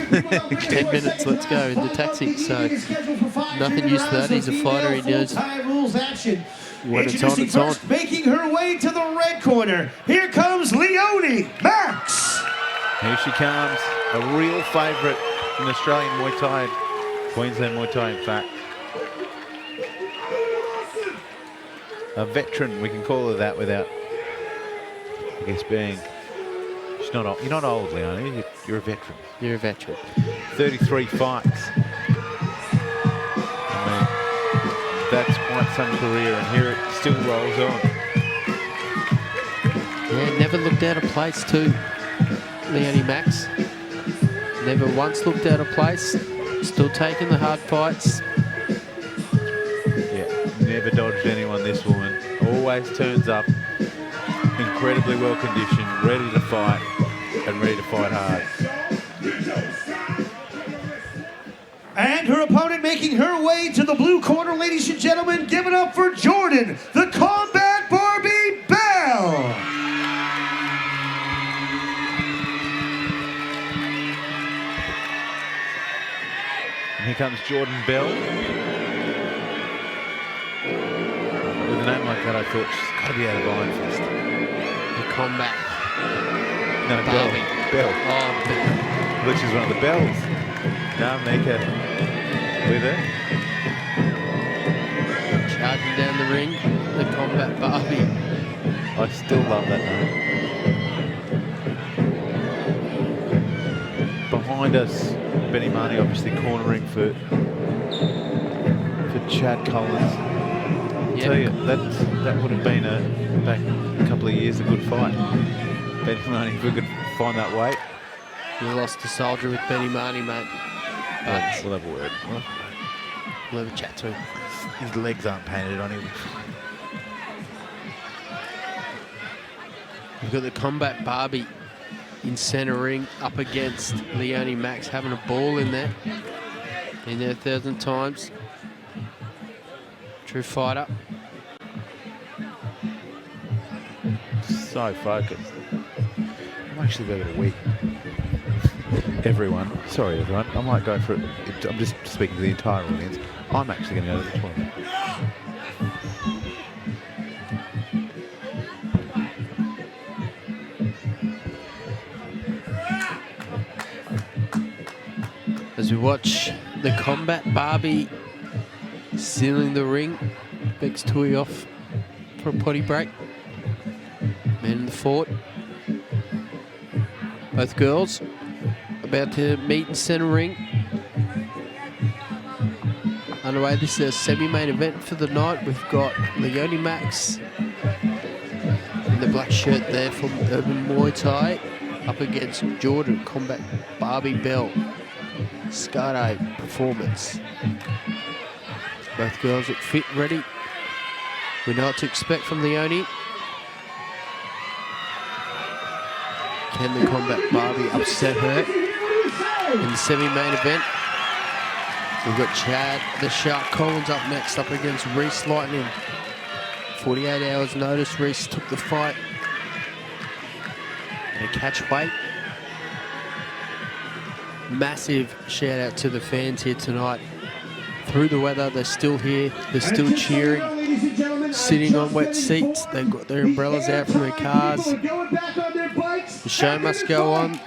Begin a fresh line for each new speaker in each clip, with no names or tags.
10 minutes, let's go in the taxi. So nothing used to that. He's a fighter. He knows when it's on, it's on.
Making her way to the red corner. Here comes Leonie, Macks.
Here she comes, a real favourite in Australian Muay Thai, Queensland Muay Thai in fact. A veteran, we can call her that without, I guess, being, she's not old. You're not old, Leonie, you're a veteran.
You're a veteran.
33 fights. I mean, that's quite some career, and here it still rolls on.
Yeah, never looked out of place too, Leonie Macks. Never once looked out of place. Still taking the hard fights.
Yeah, never dodged anyone, this woman. Always turns up, incredibly well conditioned, ready to fight, and ready to fight hard.
And her opponent making her way to the blue corner, ladies and gentlemen, give it up for Jordan, the Combat Barbie Bell.
And here comes Jordan Bell. With a name like that, I thought she's got to be out of Iron Fist.
The Combat
No,
Barbie.
Bell.
Oh, Bell.
Which is one of the bells. Now Mika with her.
Charging down the ring, the Combat Barbie.
I still love that name. Behind us, Benny Marnie obviously cornering for Chad Collins. I tell you, that would have been back a couple of years a good fight. Benny Marnie, if we could find that weight.
You lost a soldier with Benny Marnie, mate. But
We'll have a word.
we'll have a chat to him.
His legs aren't painted on him.
We've got the Combat Barbie in centre ring up against Leonie Macks, having a ball in there. In there 1,000 times. True fighter.
So focused. I'm actually going to weak. Everyone, sorry everyone, I might go for it. I'm just speaking to the entire audience. I'm actually going to go to the toilet.
As we watch the Combat Barbie sealing the ring. Begs Tui off for a potty break. Man in the fort. Both girls about to meet in centre ring. Underway, this is a semi-main event for the night. We've got Leonie Macks in the black shirt there from Urban Muay Thai up against Jordan Combat Barbie Bell. Scado performance. Both girls look fit, ready. We know what to expect from Leonie. Can the Combat Barbie upset her in the semi-main event? We've got Chad, the Shark Collins up next, up against Reese Lightning. 48 hours notice, Reese took the fight. And a catch weight. Massive shout out to the fans here tonight. Through the weather, they're still here, they're still cheering, sitting on wet seats. They've got their umbrellas out from their cars. The show must go on.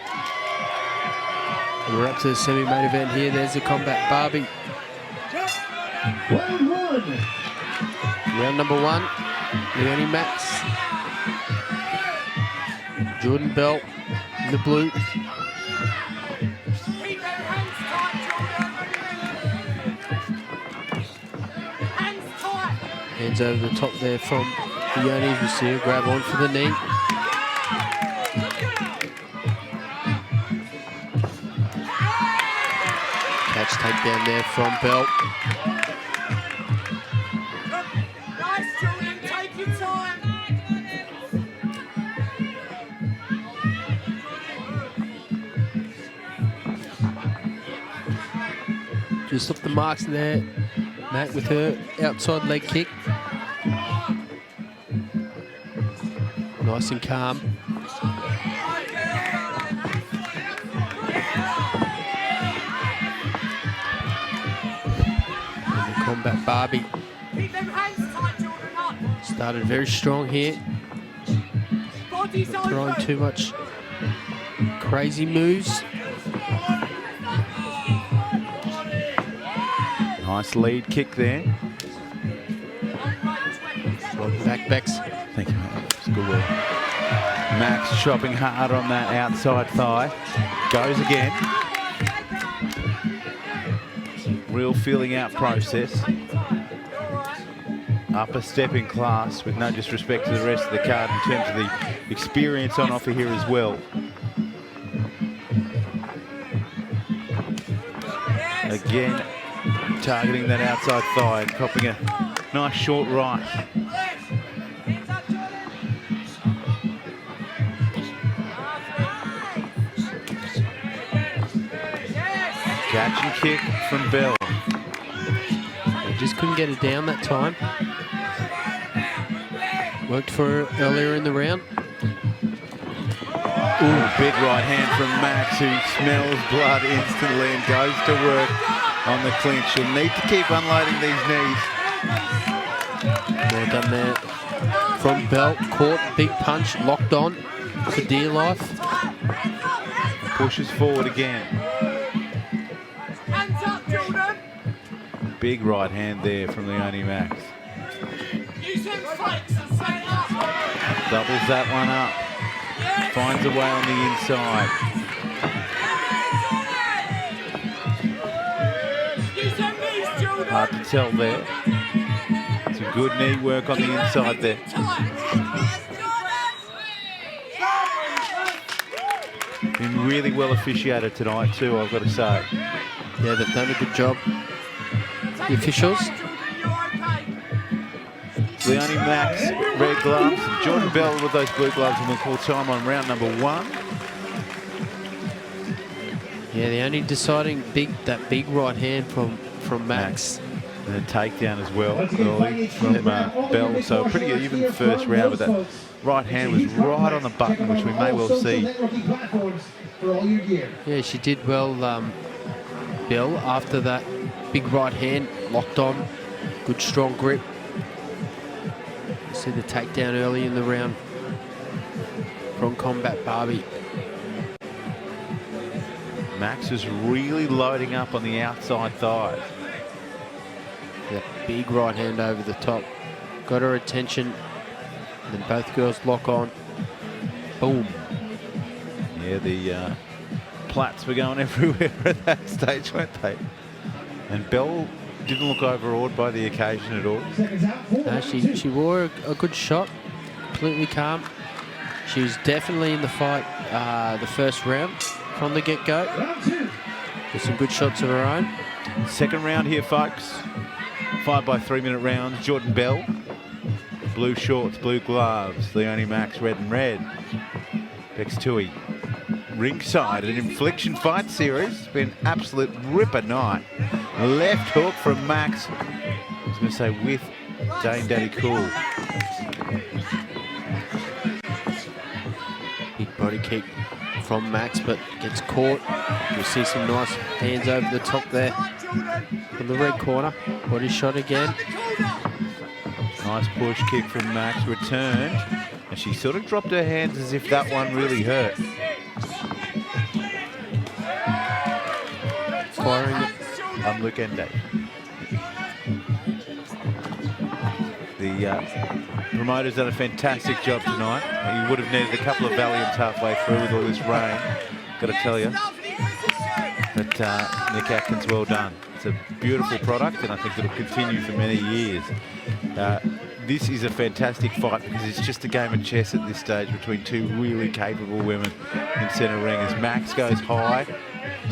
We're up to the semi-main event here. There's the Combat Barbie. Round number one, Leonie Macks. Jordan Bell in the blue. Hands over the top there from Leonie. You see her grab on for the knee. Catch takedown there from Bell.
Nice, Jordan, take your time.
Just off the marks there. Matt with her outside leg kick. Nice and calm. Combat Barbie
Keep them hands tight, Jordan, up.
started very strong here.
Body's
Throwing
open.
too much crazy moves.
Nice lead kick there.
Backs.
Thank you, mate. It's good work. Macks chopping hard on that outside thigh. Goes again. Real feeling out process. Upper step in class with no disrespect to the rest of the card in terms of the experience on offer here as well. Again, targeting that outside thigh and copping a nice short right. Catch and kick from Bell.
They just couldn't get it down that time. Worked for her earlier in the round.
Ooh, big right hand from Macks, who smells blood instantly and goes to work on the clinch. She'll need to keep unloading these knees.
Well done there from Bell. Caught, big punch, locked on for dear life.
Pushes forward again.
Hands up, Jordan.
Big right hand there from Leonie Macks.
Use them flakes and set it up.
Doubles that one up. Finds a way on the inside.
Use them knees, Jordan.
Hard to tell there. Some good knee work on the inside there. Been really well officiated tonight too, I've got to say.
Yeah, they've done a good job. The officials.
Leonie Macks, red gloves. Jordan Bell with those blue gloves, and we'll call time on round number 1.
Yeah, the only deciding that big right hand from Macks.
And a takedown as well early from Bell. So a pretty even first round, but that right hand was right on the button, which we may well see.
Yeah, she did well, Bell, after that big right hand, locked on, good strong grip. You see the takedown early in the round from Combat Barbie.
Macks is really loading up on the outside thighs.
That big right hand over the top. Got her attention. And then both girls lock on. Boom.
Yeah, the plats were going everywhere at that stage, weren't they? And Bell didn't look overawed by the occasion at all.
No, she wore a good shot. Completely calm. She was definitely in the fight the first round from the get-go. With some good shots of her own.
Second round here, folks. 5 by 3 minute rounds. Jordan Bell, blue shorts, blue gloves. Leonie Macks, red and red. Bex Tui, ringside, an Infliction fight series. It's been an absolute ripper night. Left hook from Macks. I was going to say with Dane Daddy Cool.
Big body kick from Macks, but gets caught. You see some nice hands over the top there from the red corner. Body shot again.
Nice push kick from Macks, returned. And she sort of dropped her hands as if that one really hurt.
Firing it.
I'm Luke Ende. The promoter's done a fantastic job tonight. He would have needed a couple of Valiums halfway through with all this rain, got to tell you. But Nick Atkins, well done. It's a beautiful product, and I think it'll continue for many years. This is a fantastic fight because it's just a game of chess at this stage between two really capable women in centre ring. As Macks goes high,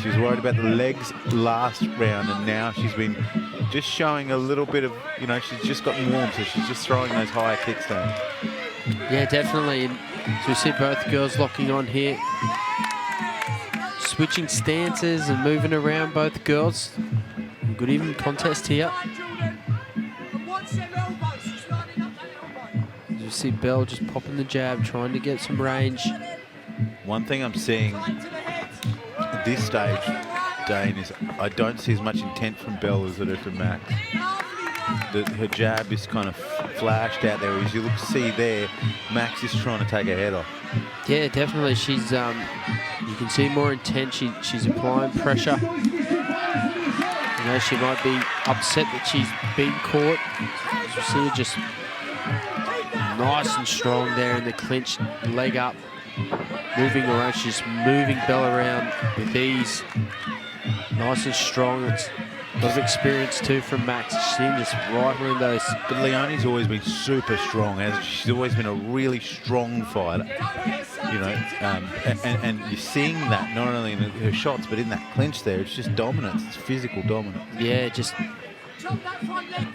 she was worried about the legs last round, and now she's been just showing a little bit of, you know, she's just gotten warm, so she's just throwing those higher kicks down.
Yeah, definitely. And so we see both girls locking on here. Switching stances and moving around, both girls. Good even contest here. As you see Bell just popping the jab, trying to get some range.
One thing I'm seeing at this stage, Dane, is I don't see as much intent from Bell as I do from Macks. her jab is kind of flashed out there. As you see there, Macks is trying to take her head off.
Yeah, definitely. She's you can see more intent. She's applying pressure. You know, she might be upset that she's been caught. You see her just nice and strong there in the clinch, leg up, moving around. She's moving Bell around with ease. Nice and strong. It's a lot of experience too from Macks. She's just rifling those.
But Leonie's always been super strong. She's always been a really strong fighter. You know, and you're seeing that not only in her shots, but in that clinch there. It's just dominance. It's physical dominance.
Yeah, just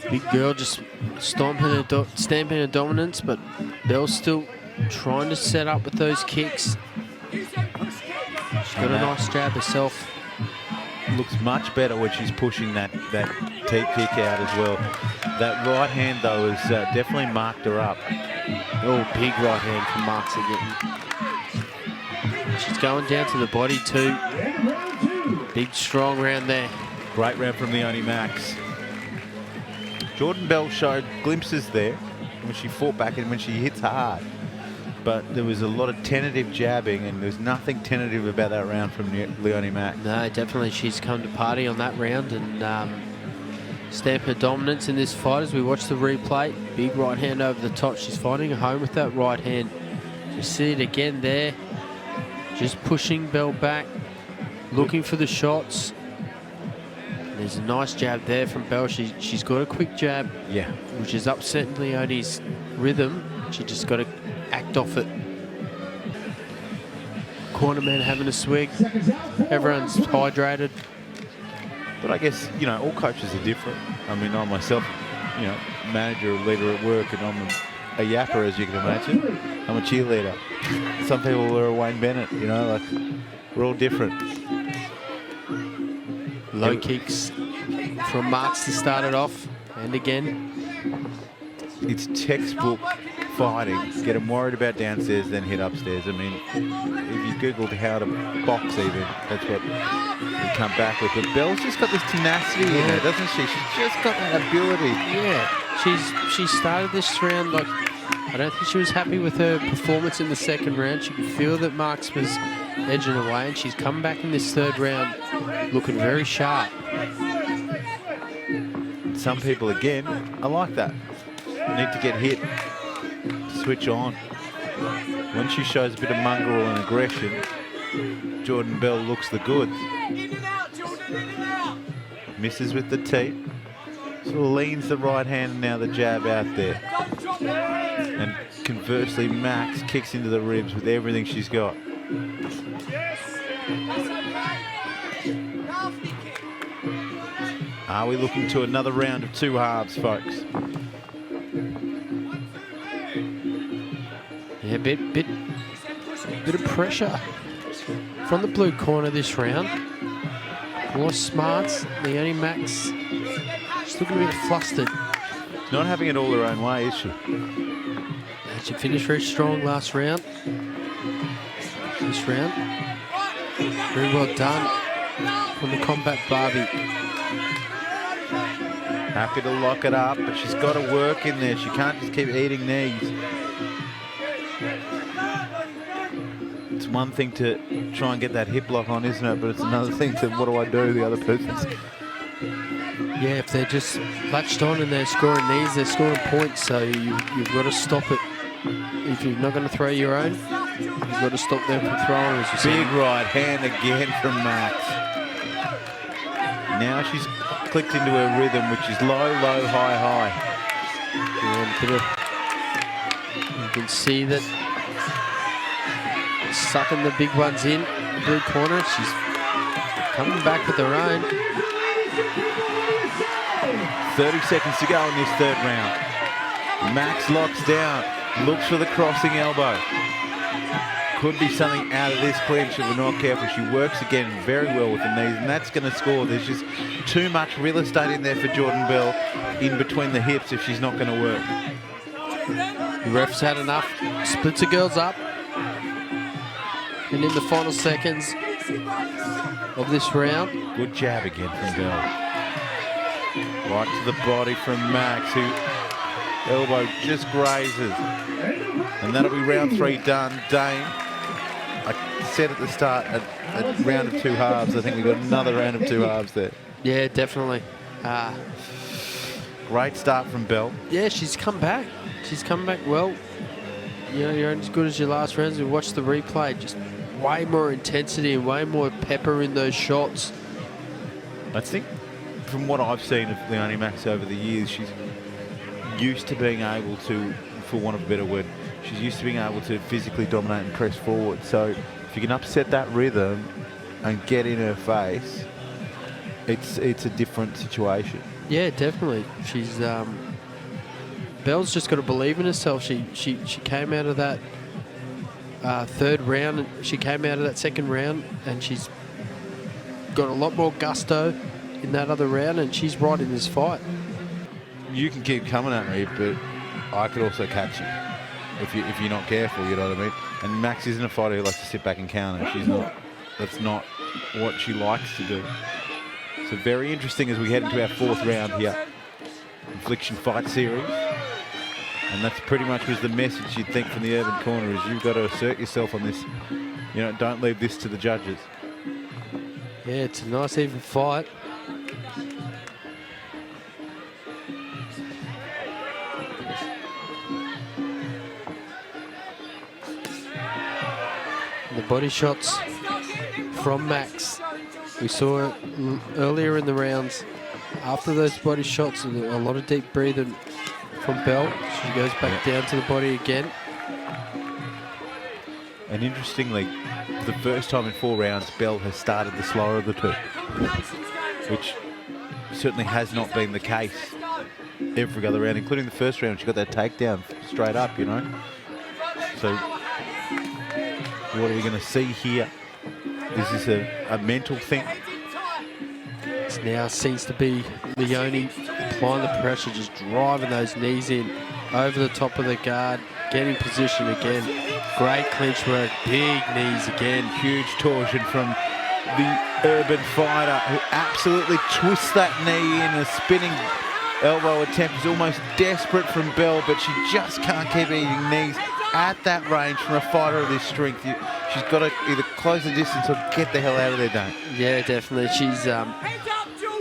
big girl just stamping her dominance, but Bell's still trying to set up with those kicks. She's got a nice jab herself.
Looks much better when she's pushing that teep kick out as well. That right hand though has definitely marked her up.
Oh, big right hand from Macks again. She's going down to the body too. Big strong round there.
Great round from Leonie Macks. Jordan Bell showed glimpses there when she fought back and when she hits hard. But there was a lot of tentative jabbing, and there's nothing tentative about that round from Leonie Macks.
No, definitely she's come to party on that round and stamp her dominance in this fight as we watch the replay. Big right hand over the top. She's finding a home with that right hand. You see it again there. Just pushing Bell back, looking for the shots. There's a nice jab there from Bell. She's got a quick jab,
yeah,
which is upsetting Leonie's rhythm. She just got to act off it. Corner man having a swig. Everyone's hydrated.
But I guess, you know, all coaches are different. I mean, I myself, you know, manager or leader at work, and I'm a yapper, as you can imagine. I'm a cheerleader. Some people are a Wayne Bennett, you know, like, we're all different.
Low kicks from Macks to start it off, and again.
It's textbook fighting. Get them worried about downstairs, then hit upstairs. I mean, if you Googled how to box even, that's what you come back with. But Bell's just got this tenacity in her, doesn't she? She's just got that ability.
Yeah, she started this round like, I don't think she was happy with her performance in the second round. She could feel that Macks was edging away, and she's come back in this third round looking very sharp.
Some people, again, are like that. Need to get hit, switch on. When she shows a bit of mongrel and aggression, Jordan Bell looks the goods. Misses with the teep. Sort of leans the right hand and now the jab out there. And conversely, Macks kicks into the ribs with everything she's got. Are we looking to another round of two halves, folks?
Yeah, bit of pressure from the blue corner this round. More smarts. Leonie Macks, she's looking a bit flustered.
Not having it all her own way, is she?
She finished very strong last round. This round, very well done from the Combat Barbie.
Happy to lock it up, but she's got to work in there. She can't just keep eating these. It's one thing to try and get that hip lock on, isn't it? But it's another thing to, what do I do? The other person's.
Yeah, if they're just latched on and they're scoring these, they're scoring points. So you've got to stop it. If you're not going to throw your own, you've got to stop them from throwing. As you
Big right hand again from Macks. Now she's clicked into her rhythm, which is low, low, high, high.
Yeah, you can see that sucking the big ones in the blue corner. She's coming back with her own.
30 seconds to go in this third round. Macks locks down, looks for the crossing elbow. Could be something out of this clinch if we're not careful. She works again very well with the knees, and that's going to score. There's just too much real estate in there for Jordan Bell in between the hips if she's not going to work.
The ref's had enough. Splits the girls up. And in the final seconds of this round.
Good jab again from Bell. Right to the body from Macks, who elbow just grazes. And that'll be round 3 done. Dane, I said at the start, a round of 2 halves. I think we've got another round of 2 halves there.
Yeah, definitely.
Great start from Bell.
Yeah, she's come back. She's come back well. You know, you're as good as your last rounds. We watched the replay. Just way more intensity and way more pepper in those shots.
I think from what I've seen of Leonie Macks over the years, she's used to being able to, for want of a better word, she's used to being able to physically dominate and press forward. So if you can upset that rhythm and get in her face, it's a different situation.
Yeah, definitely. She's Belle's just got to believe in herself. She came out of that third round, and she came out of that second round, and she's got a lot more gusto in that other round, and she's right in this fight.
You can keep coming at me, but I could also catch you if you're not careful. You know what I mean? And Macks isn't a fighter who likes to sit back and counter. She's not. That's not what she likes to do. So very interesting as we head into our 4th round here. Infliction fight series. And that's pretty much was the message you'd think from the Urban Corner, is you've got to assert yourself on this. You know, don't leave this to the judges.
Yeah, it's a nice even fight. The body shots from Macks. We saw it earlier in the rounds. After those body shots, and a lot of deep breathing from Bell. She goes back down to the body again.
And interestingly, for the first time in 4 rounds, Bell has started the slower of the 2, which certainly has not been the case every other round, including the first round. She got that takedown straight up, you know. So what are we going to see here? Is this a mental thing?
It now seems to be Leonie applying the pressure, just driving those knees in over the top of the guard, getting position again. Great clinch work, big knees again.
Huge torsion from the Urban fighter, who absolutely twists that knee in. A spinning elbow attempt is almost desperate from Bell, but she just can't keep eating knees at that range from a fighter of this strength. She's got to either close the distance or get the hell out of there, Dane.
Yeah, definitely.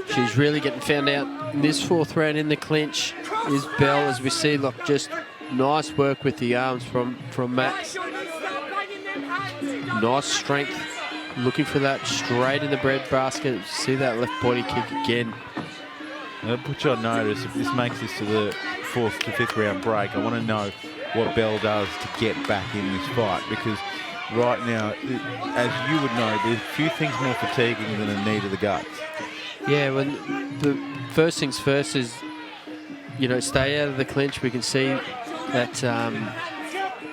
She's really getting found out in this 4th round in the clinch. Is Bell, as we see, look, just nice work with the arms from Macks. Nice strength, looking for that straight in the breadbasket. See that left body kick again.
I'll put you on notice, if this makes this to the 4th to 5th round break, I want to know what Bell does to get back in this fight, because right now, as you would know, there's few things more fatiguing than a knee to the guts.
Yeah, when the first things first is, you know, stay out of the clinch. We can see that,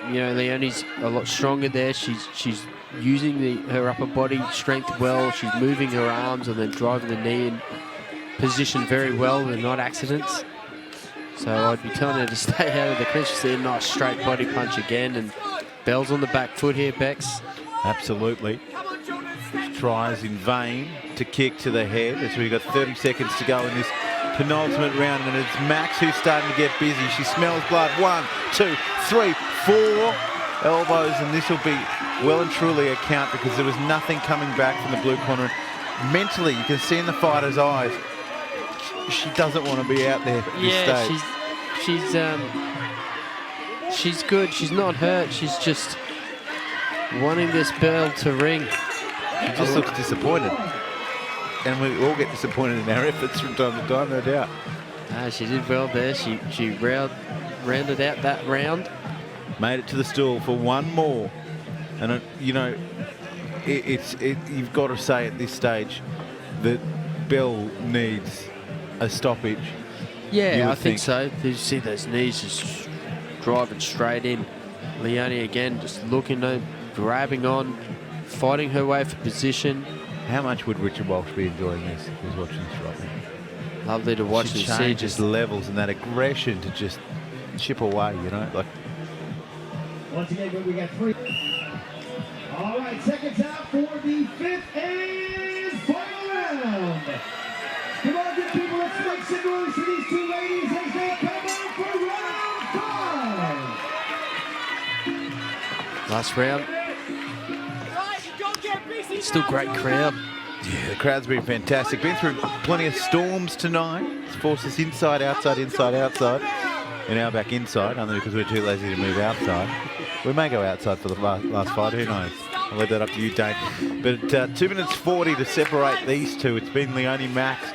you know, Leonie's a lot stronger there. She's using her upper body strength well. She's moving her arms and then driving the knee in position very well. They're not accidents. So I'd be telling her to stay out of the clinch. See a nice straight body punch again, and Bell's on the back foot here, Bex.
Absolutely. She tries in vain to kick to the head as we've got 30 seconds to go in this penultimate round, and it's Macks who's starting to get busy. She smells blood. 1, 2, 3, 4 elbows, and this will be well and truly a count, because there was nothing coming back from the blue corner. Mentally, you can see in the fighter's eyes, she doesn't want to be out there at this stage.
She's good. She's not hurt. She's just wanting this bell to ring.
She just looks disappointed. And we all get disappointed in our efforts from time to time, no doubt.
She did well there. She rounded out that round.
Made it to the stool for one more. And, you know, you've got to say at this stage that Bell needs a stoppage.
Yeah, I think so. You see those knees just driving straight in. Leonie again just looking, grabbing on, fighting her way for position.
How much would Richard Walsh be enjoying this if he was watching this right now?
Lovely to watch.
She changes levels and that aggression to just chip away, you know. Like,
once again, we got 3. All right, seconds out for the 5th and final round. Come on, good people, let's make some
Last round. Still great crowd.
Yeah, the crowd's been fantastic. Been through plenty of storms tonight. It's forced us inside, outside, inside, outside. And now back inside, only because we're too lazy to move outside. We may go outside for the last fight, who knows? I'll leave that up to you, Dane. But 2 minutes 40 to separate these two. It's been Leonie Macks.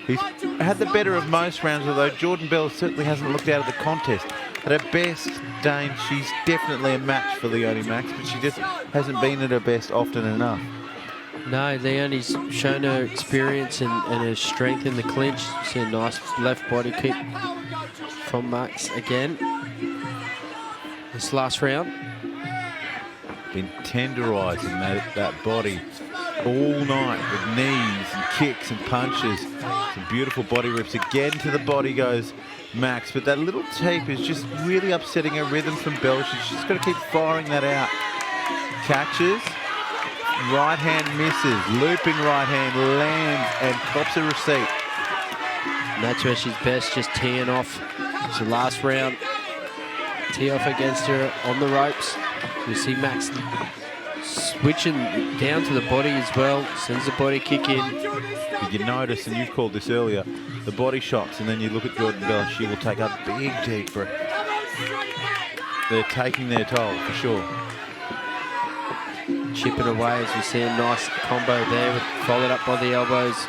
He's had the better of most rounds, although Jordan Bell certainly hasn't looked out of the contest. At her best, Dane, she's definitely a match for Leonie Macks, but she just hasn't been at her best often enough.
No, Leonie's shown her experience and her strength in the clinch. See a nice left body kick from Macks again. This last round.
Been tenderising that body all night with knees and kicks and punches. Some beautiful body rips. Again to the body goes Macks, but that little tape is just really upsetting her rhythm from Bell. She's just got to keep firing that out. Catches. Right hand misses. Looping right hand lands and cops a receipt.
And that's where she's best, just teeing off. It's the last round. Tee off against her on the ropes. You see Macks switching down to the body as well. Sends the body kick in.
Did you notice, and you've called this earlier, the body shots, and then you look at Jordan Bell, she will take a big deep breath. They're taking their toll, for sure.
Chipping away as we see a nice combo there, followed up by the elbows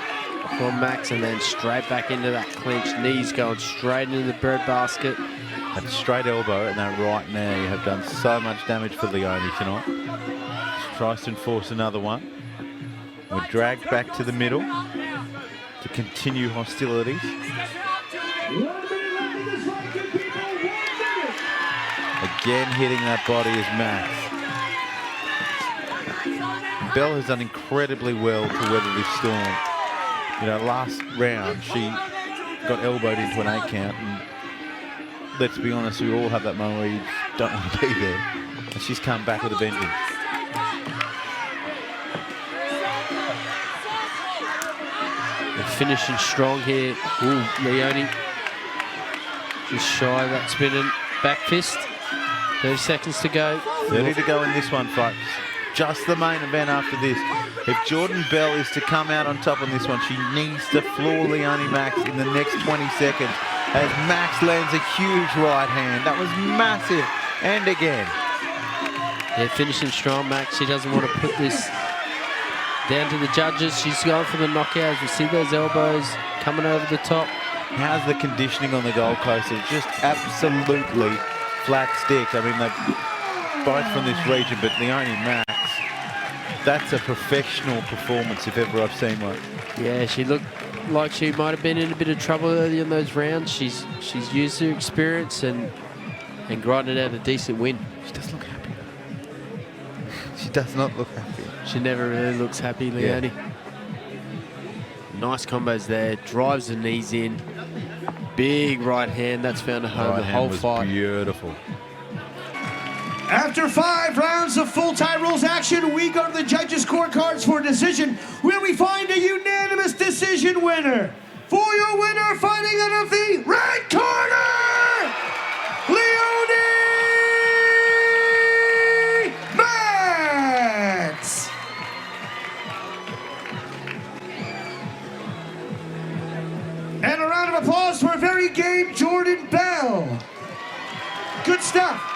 from Macks, and then straight back into that clinch. Knees going straight into the breadbasket.
That straight elbow and that right knee have done so much damage for Leonie tonight. She tries to enforce another one. We're dragged back to the middle to continue hostilities. Again hitting that body is Macks. Bell has done incredibly well to weather this storm. You know, last round she got elbowed into an 8 count, and let's be honest, we all have that moment where you don't want to be there. And she's come back with a vengeance.
They're finishing strong here. Ooh, Leonie just shy of that spinning back fist. 30 seconds to go.
30 to go in this one, folks. Just the main event after this. If Jordan Bell is to come out on top on this one, she needs to floor Leonie Macks in the next 20 seconds as Macks lands a huge right hand. That was massive. And again.
They're finishing strong, Macks. She doesn't want to put this down to the judges. She's going for the knockout. We see those elbows coming over the top.
How's the conditioning on the Gold Coast? It's just absolutely flat stick. I mean, they're both from this region, but Leonie Macks, that's a professional performance if ever I've seen one.
Yeah, she looked like she might have been in a bit of trouble early in those rounds. She's used her experience and grinded out a decent win.
She doesn't look happy. She does not look happy.
She never really looks happy, Leonie. Yeah. Nice combos there. Drives the knees in. Big right hand. That's found a home the whole fight.
Beautiful.
After 5 rounds of full time rules action, we go to the judges' scorecards for a decision, where we find a unanimous decision winner. For your winner, fighting out of the red corner, Leonie Macks. And a round of applause for a very game Jordan Bell. Good stuff.